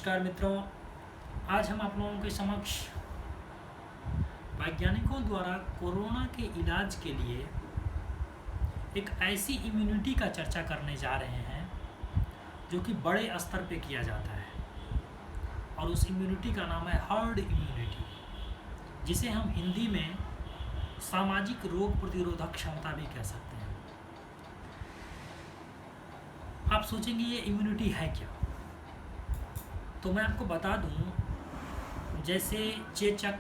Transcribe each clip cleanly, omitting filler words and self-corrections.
नमस्कार मित्रों, आज हम आप लोगों के समक्ष वैज्ञानिकों द्वारा कोरोना के इलाज के लिए एक ऐसी इम्यूनिटी का चर्चा करने जा रहे हैं जो कि बड़े स्तर पे किया जाता है और उस इम्यूनिटी का नाम है हर्ड इम्यूनिटी, जिसे हम हिंदी में सामाजिक रोग प्रतिरोधक क्षमता भी कह सकते हैं। आप सोचेंगे ये इम्यूनिटी है क्या? तो मैं आपको बता दूं, जैसे चेचक,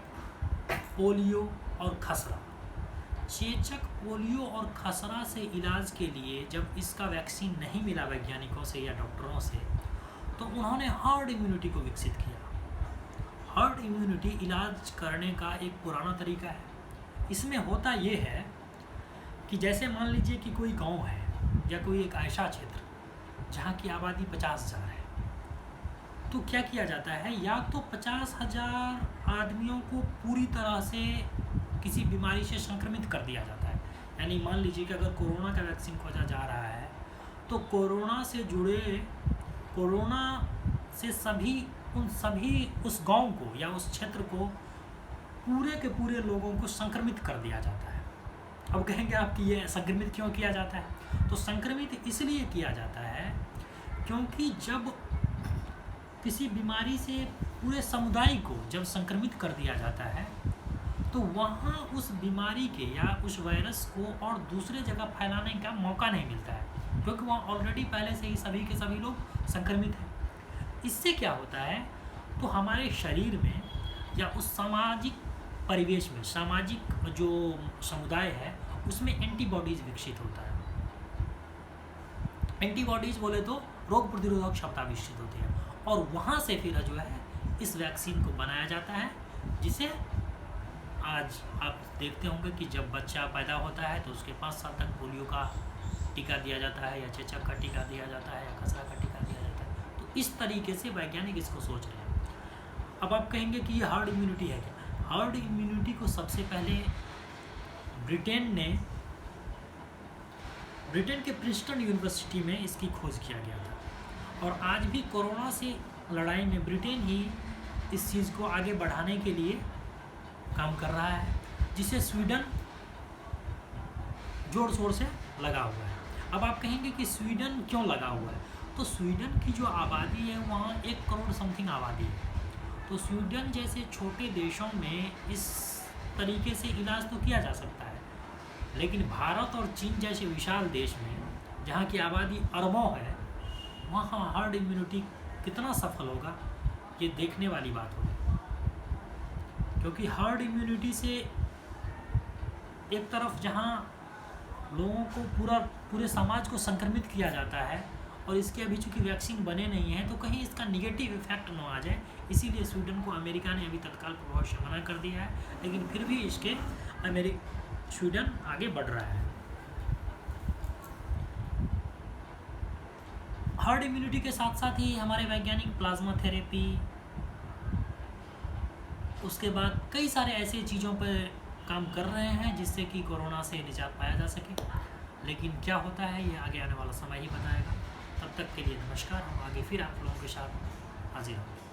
पोलियो और खसरा। चेचक, पोलियो और खसरा से इलाज के लिए जब इसका वैक्सीन नहीं मिला वैज्ञानिकों से या डॉक्टरों से, तो उन्होंने हर्ड इम्यूनिटी को विकसित किया। हर्ड इम्यूनिटी इलाज करने का एक पुराना तरीका है। इसमें होता ये है कि जैसे मान लीजिए कि कोई गांव है या कोई एक ऐसा क्षेत्र जहाँ की आबादी 50,000 है, तो क्या किया जाता है, या तो 50,000 आदमियों को पूरी तरह से किसी बीमारी से संक्रमित कर दिया जाता है। यानी मान लीजिए कि अगर कोरोना का वैक्सीन खोजा जा रहा है तो कोरोना से जुड़े, कोरोना से सभी उस गांव को या उस क्षेत्र को, पूरे के पूरे लोगों को संक्रमित कर दिया जाता है। अब कहेंगे आप कि ये संक्रमित क्यों किया जाता है? तो संक्रमित इसलिए किया जाता है क्योंकि जब किसी बीमारी से पूरे समुदाय को जब संक्रमित कर दिया जाता है तो वहाँ उस बीमारी के या उस वायरस को और दूसरे जगह फैलाने का मौका नहीं मिलता है, क्योंकि वहाँ ऑलरेडी पहले से ही सभी के सभी लोग संक्रमित हैं। इससे क्या होता है, तो हमारे शरीर में या उस सामाजिक परिवेश में, सामाजिक जो समुदाय है उसमें एंटीबॉडीज़ विकसित होता है। एंटीबॉडीज़ बोले तो रोग प्रतिरोधक क्षमता विकसित होती है और वहाँ से फिर जो है इस वैक्सीन को बनाया जाता है, जिसे आज आप देखते होंगे कि जब बच्चा पैदा होता है तो उसके 5 साल तक पोलियो का टीका दिया जाता है या चेचक का टीका दिया जाता है या खसरा का टीका दिया जाता है। तो इस तरीके से वैज्ञानिक इसको सोच रहे हैं। अब आप कहेंगे कि ये हार्ड इम्यूनिटी है क्या? हार्ड इम्यूनिटी को सबसे पहले ब्रिटेन के प्रिंसटन यूनिवर्सिटी में इसकी खोज किया गया था और आज भी कोरोना से लड़ाई में ब्रिटेन ही इस चीज़ को आगे बढ़ाने के लिए काम कर रहा है, जिसे स्वीडन जोर शोर से लगा हुआ है। अब आप कहेंगे कि स्वीडन क्यों लगा हुआ है? तो स्वीडन की जो आबादी है वहाँ 1 करोड़ समथिंग आबादी है। तो स्वीडन जैसे छोटे देशों में इस तरीके से इलाज तो किया जा सकता है, लेकिन भारत और चीन जैसे विशाल देश में जहाँ की आबादी अरबों है, वहाँ हर्ड इम्यूनिटी कितना सफल होगा ये देखने वाली बात होगी। क्योंकि हर्ड इम्यूनिटी से एक तरफ जहाँ लोगों को पूरे समाज को संक्रमित किया जाता है और इसके अभी चूँकि वैक्सीन बने नहीं हैं तो कहीं इसका निगेटिव इफेक्ट न आ जाए, इसीलिए स्वीडन को अमेरिका ने अभी तत्काल प्रभाव से मना कर दिया है, लेकिन फिर भी इसके स्वीडन आगे बढ़ रहा है। हर्ड इम्यूनिटी के साथ साथ ही हमारे वैज्ञानिक प्लाज्मा थेरेपी, उसके बाद कई सारे ऐसे चीज़ों पर काम कर रहे हैं जिससे कि कोरोना से निजात पाया जा सके। लेकिन क्या होता है ये आगे आने वाला समय ही बताएगा। तब तक के लिए नमस्कार। हम आगे फिर आप लोगों के साथ हाजिर होंगे।